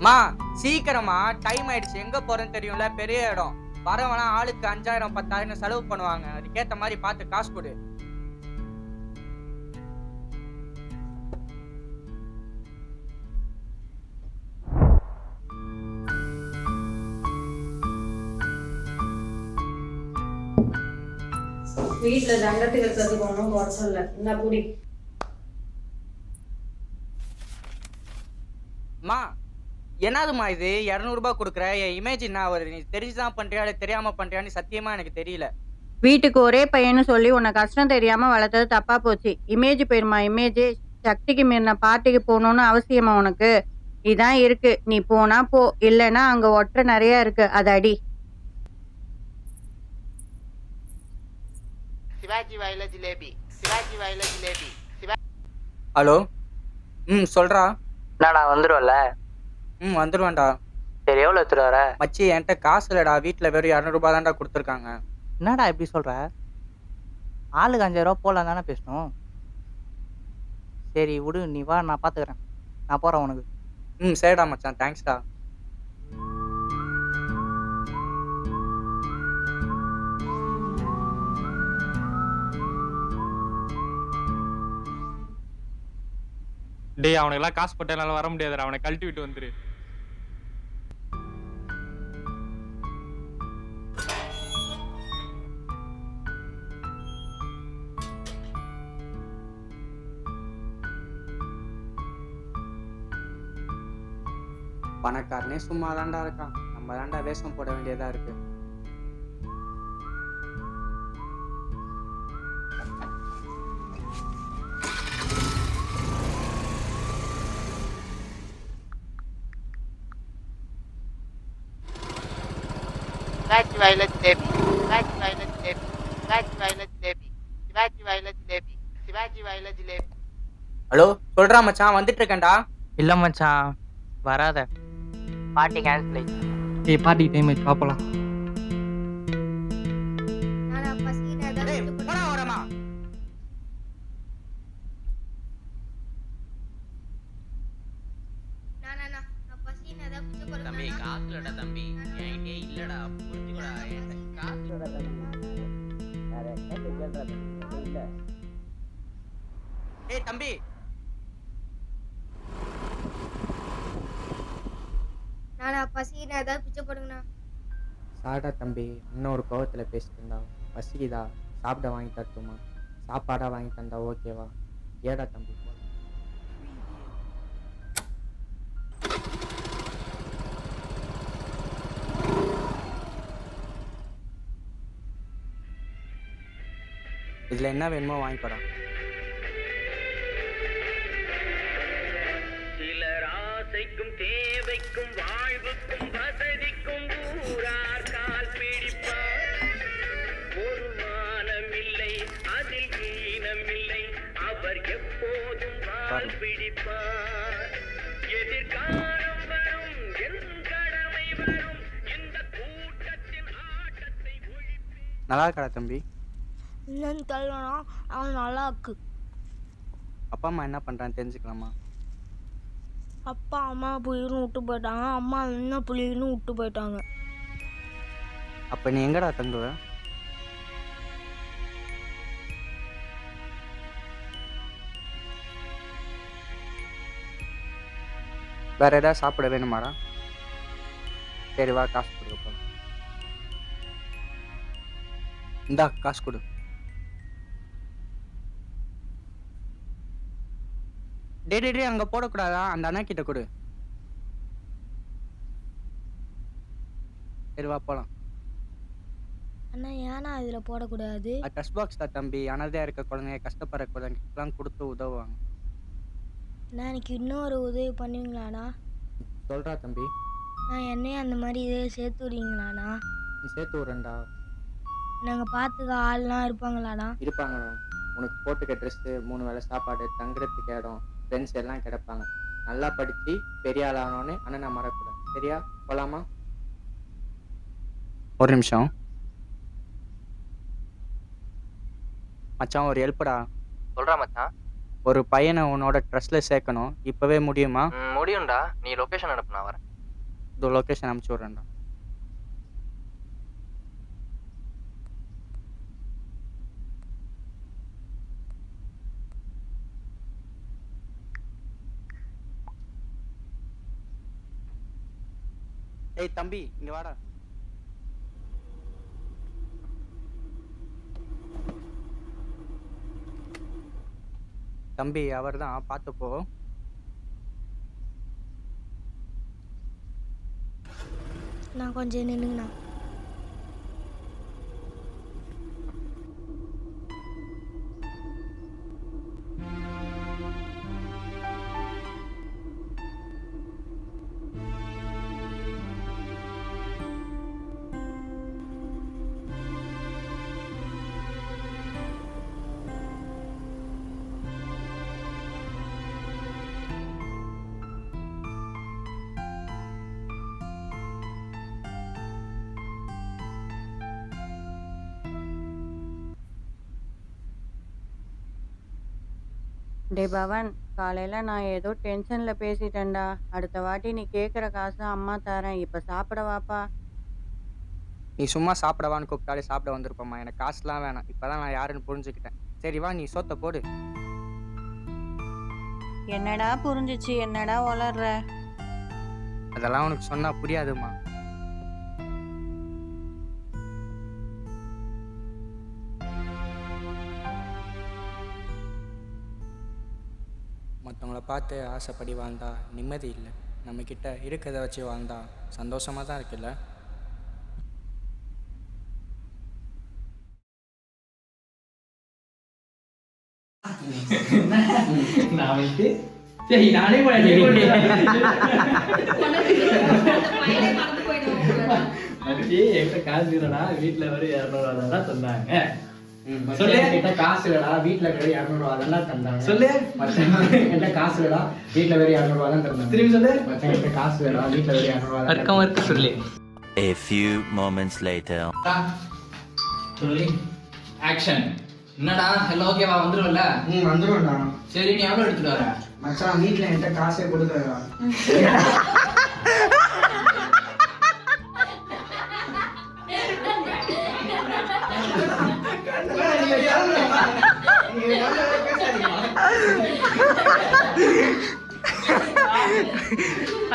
மா சீக்கிரமா டைம் ஆயிடுச்சு. எங்க போறேன்னு தெரியும்ல, பெரிய இடம். வரவனா ஆளுக்கு 5000 10,000 செலவு பண்ணுவாங்க. அதுக்கேத்த மாதிரி பார்த்து காசு கொடு. வீட்டுல தண்டத்துக்கு இருக்கிறதுக்கு ஒன்றும் குறைச்சல் இல்லை. இந்த குடி. மா என்னதுமா இது 200 ரூபாய் கொடுக்குற? என் இமேஜ் என்ன வருது? நீ தெரிஞ்சுதான் பண்றியா இல்லை தெரியாம பண்றியான்னு சத்தியமா எனக்கு தெரியல. வீட்டுக்கு ஒரே பையன்னு சொல்லி உன்னை கஷ்டம் தெரியாம வளர்த்தது தப்பா போச்சு. இமேஜ் போயிருமா இமேஜ். சக்திக்கு மீறின பார்ட்டிக்கு போகணும்னு அவசியமா உனக்கு? இதான் இருக்கு, நீ போனா போ, இல்லைன்னா அங்க ஒற்றை நிறைய இருக்கு, அது அடி. சிவாஜி வாயில ஜிலேபி, சிவாஜி வாயில ஜிலேபி. ஹலோ. சொல்றா. என்னடா வந்துடுவல்ல? வந்துடுவேன்டா. சரி, எவ்வளோ எடுத்துட்டு வர? மச்சி என்கிட்ட காசு இல்லடா. வீட்டில் வெறும் 200 ரூபாய் தான்டா கொடுத்துருக்காங்க. என்னடா இப்படி சொல்ற? ஆளுக்கு 5000 ரூபா போலாம் தானே பேசணும். சரி விடு, நீ வா, நான் பார்த்துக்கிறேன். நான் போகிறேன் உனக்கு. சரிடா மச்சான், தேங்க்ஸ்டா. டேய், அவனுக்கெல்லாம் காசு போட்டு என்னால வர முடியாதுடா. அவனை கழட்டி விட்டு வந்துரு. பணக்காரனே சும்மா தான்டா இருக்கான். நம்ம தான்டா வேஷம் போட வேண்டியதா இருக்கு. சிவாஜி வாயில ஜிலேபி, சிவாஜி வாயில ஜிலேபி, சிவாஜி வாயில ஜிலேபி, சிவாஜி வாயில ஜிலேபி, சிவாஜி வாயில ஜிலேபி. ஹலோ, சொல்றா மச்சான், வந்துட்டு இருக்கேன்டா. இல்லை மச்சான், வராத. பார்ட்டி கேன்சல் ஆயிடுச்சு. ஏய், பார்ட்டி டைம் ஆயிடுச்சு, பாப்பலாம். போடா வரமா. தம்பி காசு இல்லடா தம்பி, என்கிட்டே இல்லடா, புரிஞ்சுக்கடா. காசு ஏய் தம்பி, நானா பசினா ஏதாவது பிச்சை போடுங்கண்ணா. சாடா தம்பி, இன்னும் ஒரு கோவத்தில் பேசிட்டு இருந்தா. பசிக்குதா, சாப்பிட வாங்கி தரட்டுமா? சாப்பாடா வாங்கி தந்தா ஓகேவா? ஏடா தம்பி. இதுல என்ன வேணுமோ வாங்கிக்கோடா. சிலர் ஆசைக்கும் தேவைக்கும் வாழ்வுக்கும் வசதிக்கும் ஊரார் கால் பிடிப்பார். ஒரு மானமில்லை அதில் ஈனமில்லை, அவர் எப்போதும் கால் பிடிப்பார். எதிர்காலம் வரும், என் கடமை வரும், இந்த கூட்டத்தின் ஆட்டத்தை ஒழிப்பேன். நல்லா இருக்கடா தம்பி. என்னன்னு தெரியலனா அவன் நல்லா இருக்கு. அப்பா அம்மா என்ன பண்றான்னு தெரிஞ்சுக்கலாமா? அப்பா அம்மா புள்ளின்னு விட்டு போயிட்டாங்க, அம்மா என்ன புள்ளின்னு விட்டு போயிட்டாங்க. அப்ப நீ எங்கடா தங்குவ? வேற ஏதாவது சாப்பிட வேணுமாடா? சரி வா, காசு கொடுக்க போறேன். இந்தா காசு கொடு. டே அங்க போடக்கூடாதா? அந்த அண்ணா கிட்ட கொடு. சரி வா போலாம். அண்ணா ஏன்னா இதுல போடக்கூடாது? டஸ்ட் பாக்ஸ் தான் தம்பி. அனாதையா இருக்க குழந்தைங்க, கஷ்டப்படுற குழந்தைங்களுக்குலாம் கொடுத்து உதவுவாங்க. நான் எனக்கு இன்னொரு உதவி பண்ணுவீங்களாண்ணா? சொல்றா தம்பி. நான் என்னையும் அந்த மாதிரி இதே சேர்த்து விடுவீங்களாண்ணா? நீ சேர்த்து விட்றேன்டா. நாங்கள் பார்த்துக்க ஆள்லாம் இருப்பாங்களாண்ணா? இருப்பாங்கடா. உனக்கு போட்டுக்க ட்ரெஸ்ஸு, 3 வேளை சாப்பாடு, தங்குறதுக்கு இடம், ஃப்ரெண்ட்ஸ் எல்லாம் கிடைப்பாங்க. நல்லா படித்து பெரிய ஆள் ஆனோடனே அண்ணனை மறக்கூடாது. சரியா? போலாமா? ஒரு நிமிஷம் மச்சான், ஒரு ஹெல்ப்டா. சொல்கிறா மச்சான். ஒரு பையனை உன்னோட ட்ரெஸ்ல சேர்க்கணும். இப்பவே முடியுமா? முடியும்டா, நீ லொக்கேஷன் அனுப்பு, நான் வரேன். இதோ லொக்கேஷன் அனுப்பிச்சி விட்றேன்டா. ஏய் தம்பி இங்கே வாடா. தம்பி அவர் தான், பார்த்துப்போ. நான் கொஞ்சம் நின்னுங்கண்ணா. டேய் பவன், காலையில நான் ஏதோ டென்ஷன்ல பேசிட்டேன்டா. அடுத்த வாட்டி நீ கேட்குற காசு அம்மா தரேன். இப்போ சாப்பிட வாப்பா. நீ சும்மா சாப்பிடவான்னு கூப்பிட்டாலே சாப்பிட வந்திருப்பம்மா. எனக்கு காசுலாம் வேணாம். இப்போதான் நான் யாருன்னு புரிஞ்சுக்கிட்டேன். சரி வா, நீ சோத்தை போடு. என்னடா புரிஞ்சிச்சு, என்னடா வளர்ற? அதெல்லாம் உனக்கு சொன்னா புரியாதும்மா. மற்றவங்கள பார்த்து ஆசைப்படி வாழ்ந்தா நிம்மதி இல்லை. நம்மக்கிட்ட இருக்கிறத வச்சு வாழ்ந்தா சந்தோஷமாக தான் இருக்குல்ல. நான் வந்து சரி நானே என்கிட்ட காசு இல்லடா, வீட்டுல வரும் 200 தான் தந்தாங்க. சொல்லு, என்கிட்ட காசு இல்லடா, வீட்டுல வெறும் 200 தான் தந்தாங்க. சொல்லு, என்கிட்ட காசு இல்லடா, வீட்டுல வெறும் 200 தான் தந்தாங்க. திரும்பி சொல்லு, என்கிட்ட காசு இல்லடா, வீட்டுல வெறும் 200 தான் சொல்லு. A few moments later. சொல்லி ஆக்ஷன். என்னடா ஹலோ ஓகேவா, வந்துருவல்ல? வந்துருவேன்டா. சரி, நீ எவ்வளோ எடுத்துட்டு வர? மச்சான் வீட்டில் என்கிட்ட காசே கொடுக்குறா.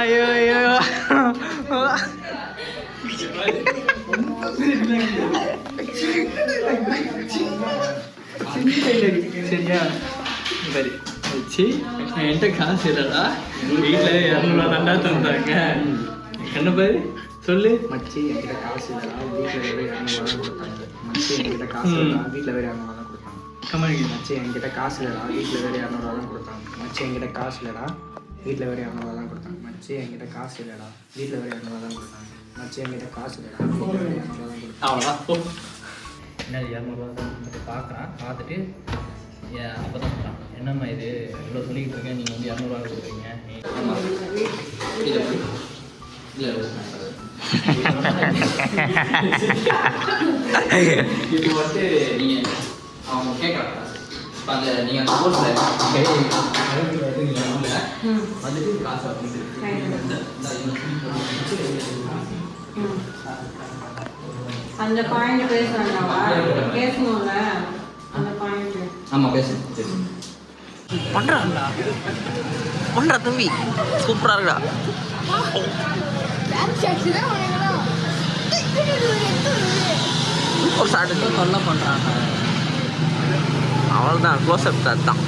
ஐயோ ஐயோ சரியா? சரி வச்சு என்கிட்ட காசு இல்லடா, வீட்டில் 200 தாண்டா தந்தாங்க. என்ன பாரு சொல்லு. மச்சி என்கிட்ட காசு இல்லடா, வீட்டில் வெறும் 200 தான் கொடுத்தாங்க. மச்சி என்கிட்ட காசு இல்லடா, வீட்டில் வெறும் 200 தான் கொடுத்தாங்க. மச்சி என்கிட்ட காசு இல்லடா, வீட்டில் வெறும் 200 தான் கொடுத்தாங்க. மச்சி என்கிட்ட காசு இல்லடா, வீட்டில் வெறும் 200 தான் கொடுத்தாங்க. மச்சி என்கிட்ட காசு இல்லடா, வீட்டில் வெறும் 200 தான் கொடுத்தாங்க. மச்சி என்கிட்ட காசு இல்லடா, வீட்டில் வெறும் 200 தான் கொடுத்தாங்க. அவ்வளோதான் போ. என்ன 200 தான் பார்க்குறான். பார்த்துட்டு அப்போ தான் சொல்கிறான், என்னம்மா இது இவ்வளோ சொல்லிக்கிட்டு இருக்கேன், நீங்கள் வந்து 200 கொடுக்குறீங்க. இப்போ வந்து நீங்கள் அவங்க கேட்குறாங்க, இப்போ அந்த நீங்கள் அந்த கோர்ஸில் வந்துட்டு காசு அந்த பாயிண்ட் பேசுறாங்கவா? பேசணும்ல அந்த பாயிண்ட். ஆமாம் பேசு. பண்றா தம்பி, சூப்பரா இருக்குடா. ஒரு சாட்டு தொல்லை பண்றாங்க. அவ்வளோதான், க்ளோஸ் அப் தான்.